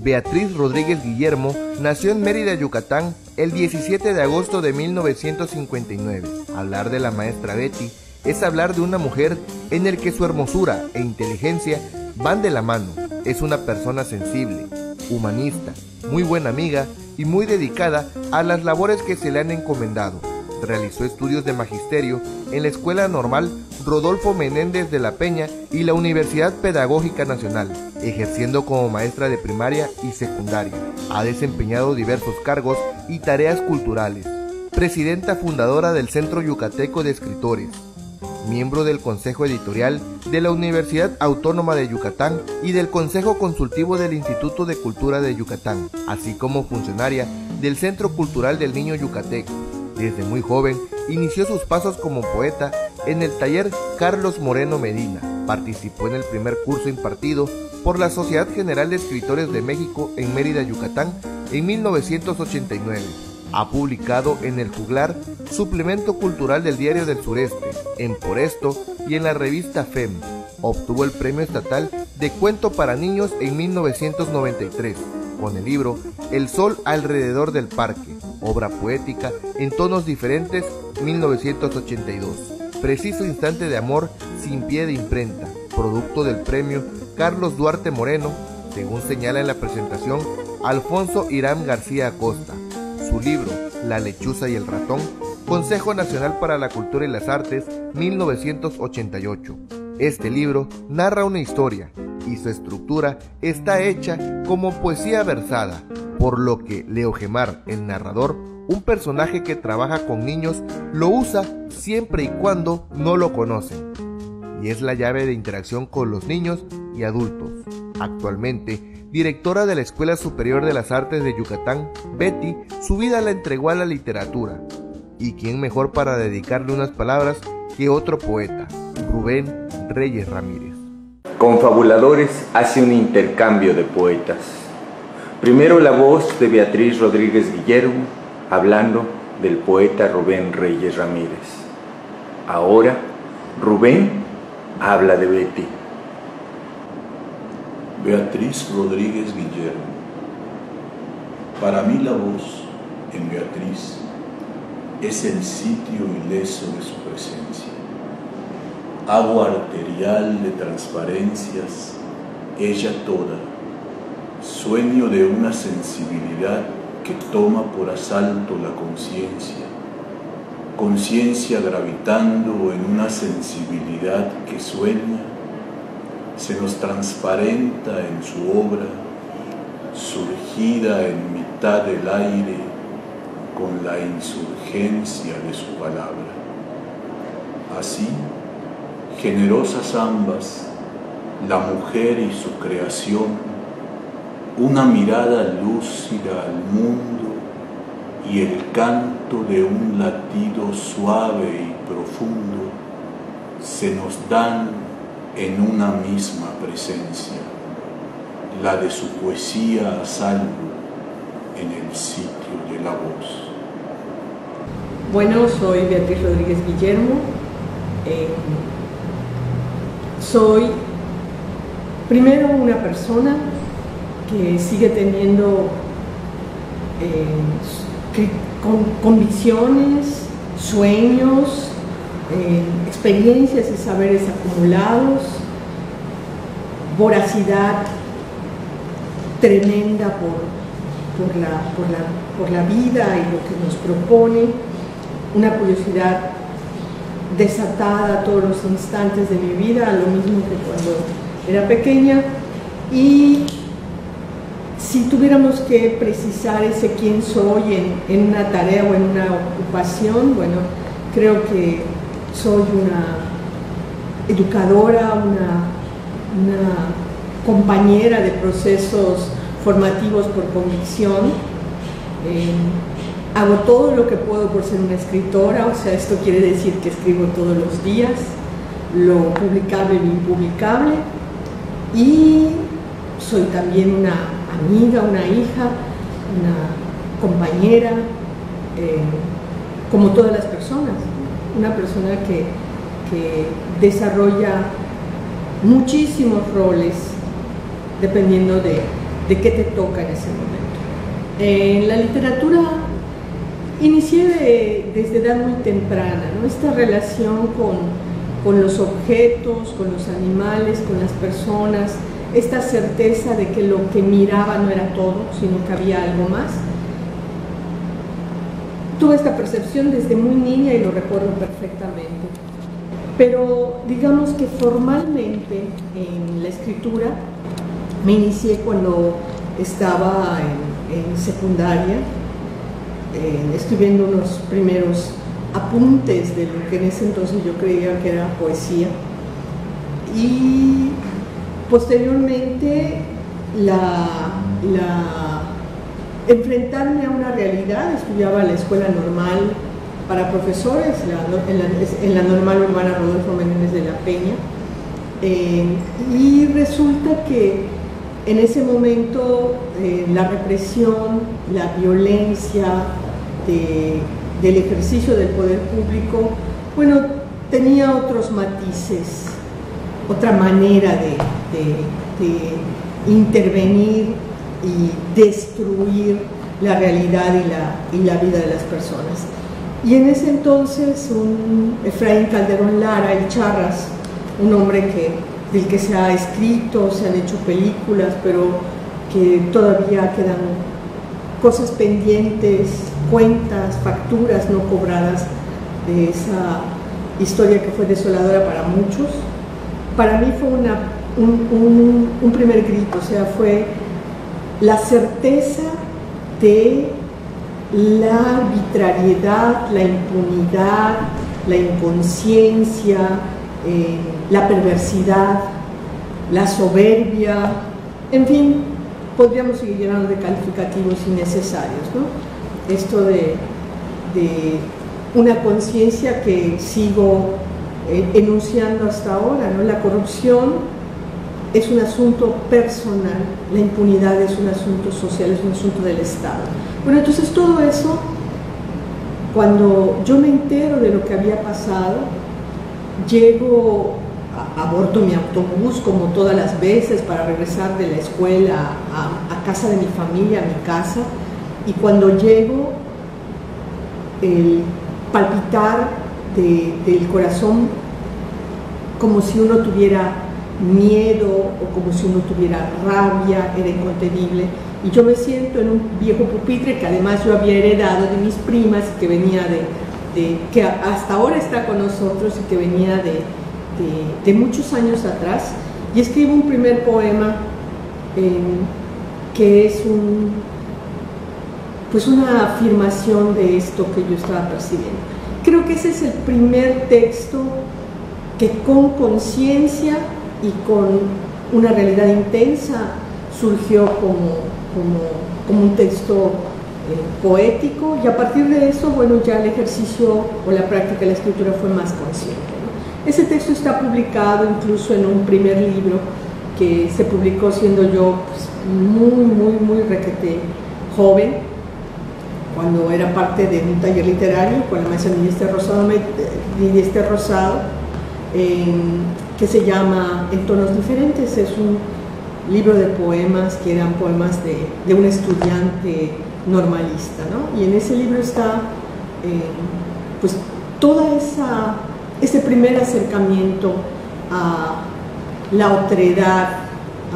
Beatriz Rodríguez Guillermo nació en Mérida, Yucatán, el 17 de agosto de 1959. Hablar de la maestra Betty es hablar de una mujer en el que su hermosura e inteligencia van de la mano. Es una persona sensible, humanista, muy buena amiga y muy dedicada a las labores que se le han encomendado. Realizó estudios de magisterio en la Escuela Normal Rodolfo Menéndez de la Peña y la Universidad Pedagógica Nacional, ejerciendo como maestra de primaria y secundaria. Ha desempeñado diversos cargos y tareas culturales. Presidenta fundadora del Centro Yucateco de Escritores, miembro del Consejo Editorial de la Universidad Autónoma de Yucatán y del Consejo Consultivo del Instituto de Cultura de Yucatán, así como funcionaria del Centro Cultural del Niño Yucateco. Desde muy joven inició sus pasos como poeta en el taller Carlos Moreno Medina. Participó en el primer curso impartido por la Sociedad General de Escritores de México en Mérida, Yucatán, en 1989. Ha publicado en El Juglar, suplemento cultural del Diario del Sureste, en Por Esto y en la revista FEM. Obtuvo el Premio Estatal de Cuento para Niños en 1993, con el libro El Sol alrededor del Parque, obra poética en tonos diferentes, 1982. Preciso instante de amor sin pie de imprenta, producto del premio Carlos Duarte Moreno, según señala en la presentación Alfonso Irán García Acosta. Su libro La lechuza y el ratón, Consejo Nacional para la Cultura y las Artes, 1988. Este libro narra una historia y su estructura está hecha como poesía versada, por lo que Leo Gemar, el narrador, un personaje que trabaja con niños, lo usa siempre y cuando no lo conocen, y es la llave de interacción con los niños y adultos. Actualmente, directora de la Escuela Superior de las Artes de Yucatán, Betty su vida la entregó a la literatura, y quién mejor para dedicarle unas palabras que otro poeta, Rubén Reyes Ramírez. Confabuladores hace un intercambio de poetas. Primero la voz de Beatriz Rodríguez Guillermo, hablando del poeta Rubén Reyes Ramírez. Ahora, Rubén habla de Betty. Beatriz Rodríguez Guillermo. Para mí la voz en Beatriz es el sitio ileso de su presencia. Agua arterial de transparencias, ella toda, sueño de una sensibilidad que toma por asalto la conciencia, conciencia gravitando en una sensibilidad que sueña, se nos transparenta en su obra, surgida en mitad del aire con la insurgencia de su palabra. Así, generosas ambas, la mujer y su creación, una mirada lúcida al mundo y el canto de un latido suave y profundo se nos dan en una misma presencia, la de su poesía a salvo en el sitio de la voz. Bueno, soy Beatriz Rodríguez Guillermo. Soy primero una persona que sigue teniendo convicciones, sueños, experiencias y saberes acumulados, voracidad tremenda por la vida y lo que nos propone, una curiosidad desatada a todos los instantes de mi vida, lo mismo que cuando era pequeña. Y si tuviéramos que precisar ese quién soy en una tarea o en una ocupación, bueno, creo que soy una educadora, una compañera de procesos formativos por convicción. Hago todo lo que puedo por ser una escritora, o sea, esto quiere decir que escribo todos los días, lo publicable y lo impublicable, y soy también una amiga, una hija, una compañera, como todas las personas, una persona que desarrolla muchísimos roles dependiendo de de qué te toca en ese momento. En la literatura inicié desde edad muy temprana, ¿no? Esta relación con los objetos, con los animales, con las personas, esta certeza de que lo que miraba no era todo, sino que había algo más. Tuve esta percepción desde muy niña y lo recuerdo perfectamente. Pero digamos que formalmente en la escritura me inicié cuando estaba en secundaria, escribiendo unos primeros apuntes de lo que en ese entonces yo creía que era poesía, y posteriormente enfrentarme a una realidad. Estudiaba en la escuela normal para profesores, en la normal urbana Rodolfo Menéndez de la Peña, y resulta que en ese momento la represión, la violencia del ejercicio del poder público, bueno, tenía otros matices, otra manera de intervenir y destruir la realidad y la vida de las personas. Y en ese entonces Efraín Calderón Lara, el Charras, un hombre del que se ha escrito, se han hecho películas, pero que todavía quedan cosas pendientes, cuentas, facturas no cobradas de esa historia que fue desoladora para muchos. Para mí fue un primer grito, o sea, fue la certeza de la arbitrariedad, la impunidad, la inconsciencia, la perversidad, la soberbia, en fin, podríamos seguir llenando de calificativos innecesarios, ¿no? Esto de una conciencia que sigo enunciando hasta ahora, ¿no? La corrupción es un asunto personal, la impunidad es un asunto social, es un asunto del Estado. Bueno, entonces todo eso, cuando yo me entero de lo que había pasado, llego, aborto mi autobús como todas las veces para regresar de la escuela a casa de mi familia, a mi casa, y cuando llego, el palpitar del corazón como si uno tuviera miedo o como si uno tuviera rabia, era incontenible. Y yo me siento en un viejo pupitre que además yo había heredado de mis primas, que venía que hasta ahora está con nosotros y que venía de muchos años atrás, y escribo un primer poema que es una afirmación de esto que yo estaba percibiendo. Creo que ese es el primer texto que con conciencia y con una realidad intensa surgió como un texto poético, y a partir de eso, bueno, ya el ejercicio o la práctica de la escritura fue más consciente, ¿no? Ese texto está publicado incluso en un primer libro que se publicó siendo yo muy requete joven, cuando era parte de un taller literario con la maestra Nidia Rosado, que se llama En tonos diferentes. Es un libro de poemas que eran poemas de un estudiante normalista, ¿no? Y en ese libro está pues toda ese primer acercamiento a la otredad,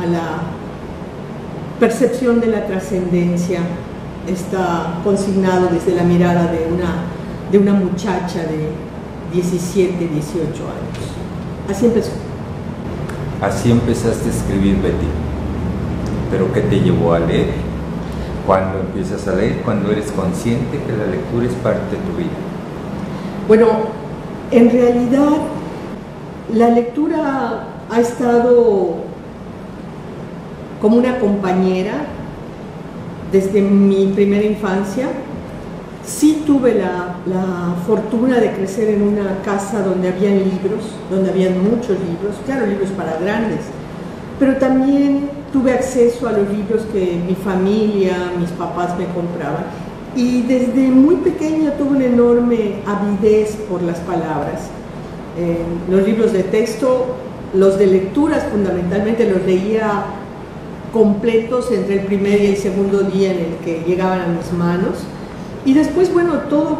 a la percepción de la trascendencia. Está consignado desde la mirada de una muchacha de 17, 18 años. Así empezó. Así empezaste a escribir, Betty. ¿Pero qué te llevó a leer? ¿Cuándo empiezas a leer? ¿Cuándo eres consciente que la lectura es parte de tu vida? Bueno, en realidad la lectura ha estado como una compañera desde mi primera infancia. Sí tuve la fortuna de crecer en una casa donde habían libros, donde habían muchos libros, claro, libros para grandes, pero también tuve acceso a los libros que mi familia, mis papás me compraban, y desde muy pequeña tuve una enorme avidez por las palabras. Los libros de texto, los de lecturas fundamentalmente, los leía completos entre el primer y el segundo día en el que llegaban a mis manos. Y después, bueno, todo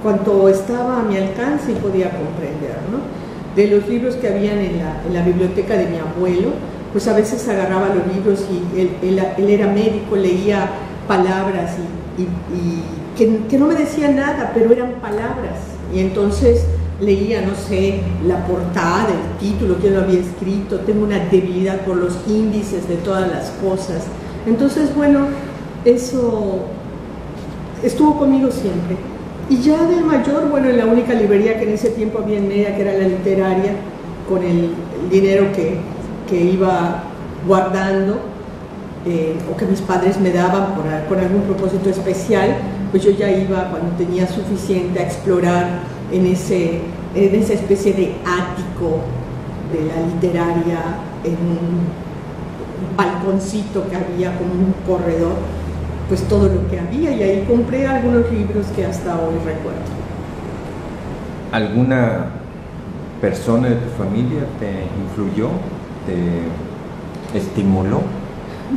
cuanto estaba a mi alcance y podía comprender, ¿no? De los libros que habían en la biblioteca de mi abuelo, pues a veces agarraba los libros y él era médico, leía palabras y que no me decía nada, pero eran palabras. Y entonces leía, no sé, la portada, el título, quién lo había escrito. Tengo una debilidad por los índices de todas las cosas. Entonces, bueno, eso estuvo conmigo siempre. Y ya de mayor, bueno, en la única librería que en ese tiempo había en Mérida, que era la literaria, con el dinero que iba guardando, o que mis padres me daban por algún propósito especial, pues yo ya iba, cuando tenía suficiente, a explorar en esa especie de ático de la literaria, en un balconcito que había como un corredor, pues todo lo que había, y ahí compré algunos libros que hasta hoy recuerdo. ¿Alguna persona de tu familia te influyó, te estimuló?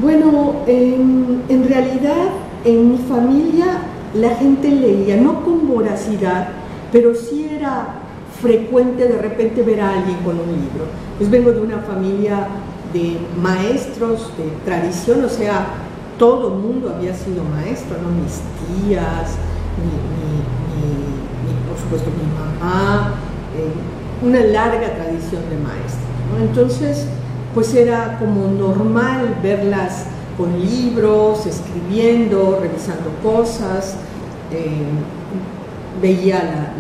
Bueno, en realidad en mi familia la gente leía, no con voracidad, pero sí era frecuente de repente ver a alguien con un libro. Pues vengo de una familia de maestros de tradición, o sea, todo el mundo había sido maestro, ¿no? Mis tías, por supuesto mi mamá, una larga tradición de maestros, ¿no? Entonces, pues era como normal verlas con libros, escribiendo, revisando cosas. Veía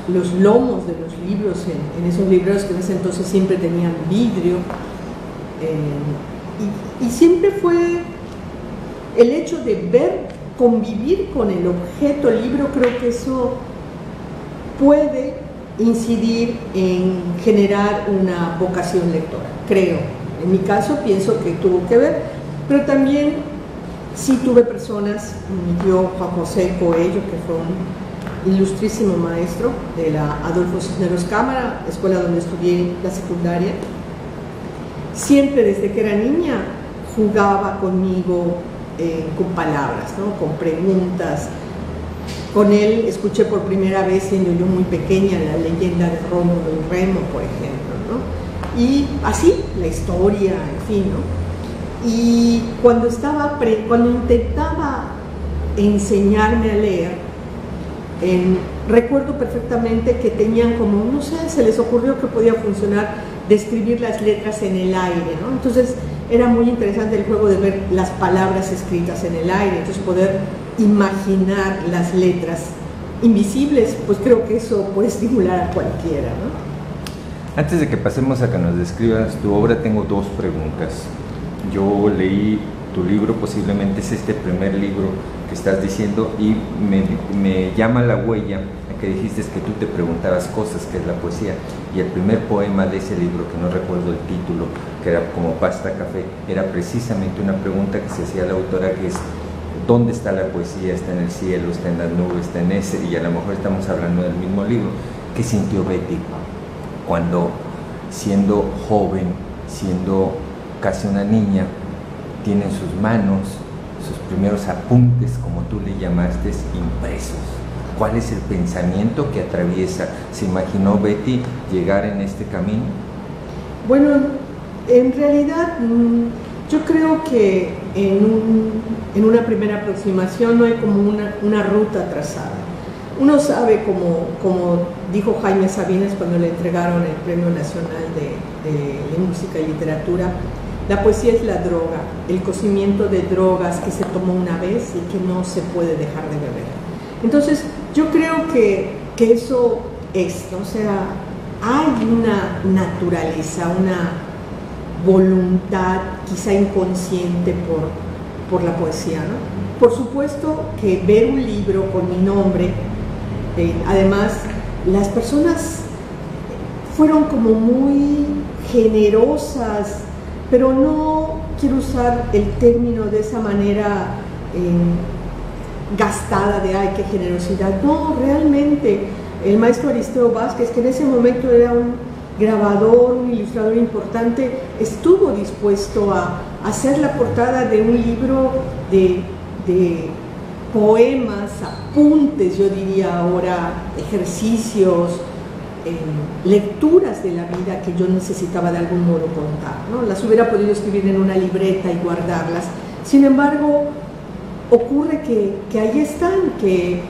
los lomos de los libros en esos libros que en ese entonces siempre tenían vidrio, y siempre fue el hecho de ver, convivir con el objeto libro. Creo que eso puede incidir en generar una vocación lectora, creo. En mi caso pienso que tuvo que ver, pero también sí tuve personas, mi tío Juan José Coello, que fue un ilustrísimo maestro de la Adolfo Cisneros Cámara, escuela donde estudié la secundaria. Siempre desde que era niña jugaba conmigo con palabras, ¿no? Con preguntas. Con él escuché por primera vez, siendo yo muy pequeña, la leyenda de Rómulo y Remo, por ejemplo, ¿no? Y así, la historia, en fin, ¿no? Y cuando intentaba enseñarme a leer, recuerdo perfectamente que tenían como, no sé, se les ocurrió que podía funcionar de escribir las letras en el aire, ¿no? Entonces era muy interesante el juego de ver las palabras escritas en el aire, entonces poder imaginar las letras invisibles, pues creo que eso puede estimular a cualquiera, ¿no? Antes de que pasemos a que nos describas tu obra, tengo dos preguntas. Yo leí tu libro, posiblemente es este primer libro que estás diciendo, y me llama la huella a que dijiste que tú te preguntabas cosas, que es la poesía, y el primer poema de ese libro, que no recuerdo el título, que era como Pasta Café, era precisamente una pregunta que se hacía la autora, que es: ¿dónde está la poesía? ¿Está en el cielo? ¿Está en las nubes? ¿Está en ese? Y a lo mejor estamos hablando del mismo libro. ¿Qué sintió Betty cuando, siendo joven, siendo casi una niña, tiene en sus manos sus primeros apuntes, como tú le llamaste, impresos? ¿Cuál es el pensamiento que atraviesa? ¿Se imaginó Betty llegar en este camino? Bueno, en realidad yo creo que en una primera aproximación no hay como una ruta trazada. Uno sabe, como dijo Jaime Sabines cuando le entregaron el Premio Nacional de Música y Literatura, la poesía es la droga, el cocimiento de drogas que se tomó una vez y que no se puede dejar de beber. Entonces, yo creo que eso es, ¿no? O sea, hay una naturaleza, una voluntad quizá inconsciente por la poesía, ¿no? Por supuesto que ver un libro con mi nombre, además las personas fueron como muy generosas, pero no quiero usar el término de esa manera gastada de ¡ay, qué generosidad! No, realmente el maestro Aristeo Vázquez, que en ese momento era un grabador, un ilustrador importante, estuvo dispuesto a hacer la portada de un libro de poemas, apuntes, yo diría ahora, ejercicios, lecturas de la vida que yo necesitaba de algún modo contar, ¿no? Las hubiera podido escribir en una libreta y guardarlas. Sin embargo, ocurre que ahí están, que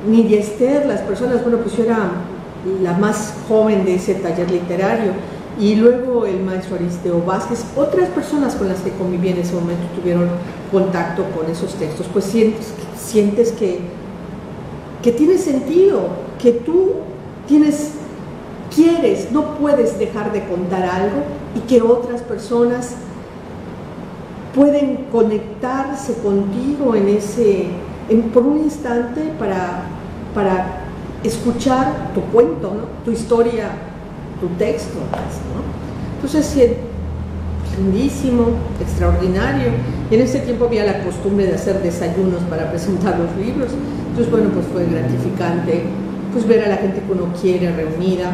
Nidia Esther, las personas, bueno, pues yo era la más joven de ese taller literario, y luego el maestro Aristeo Vázquez, otras personas con las que conviví en ese momento tuvieron contacto con esos textos, pues sientes que tiene sentido, que tú quieres, no puedes dejar de contar algo, y que otras personas pueden conectarse contigo por un instante para escuchar tu cuento, ¿no? Tu historia, tu texto, ¿no? Entonces, sí, lindísimo, extraordinario. Y en ese tiempo había la costumbre de hacer desayunos para presentar los libros. Entonces, bueno, pues fue gratificante pues ver a la gente que uno quiere reunida,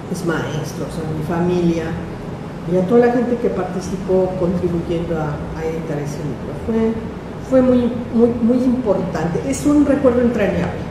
mis maestros, a mi familia, y a toda la gente que participó contribuyendo a editar ese libro. Fue muy, muy, muy importante. Es un recuerdo entrañable.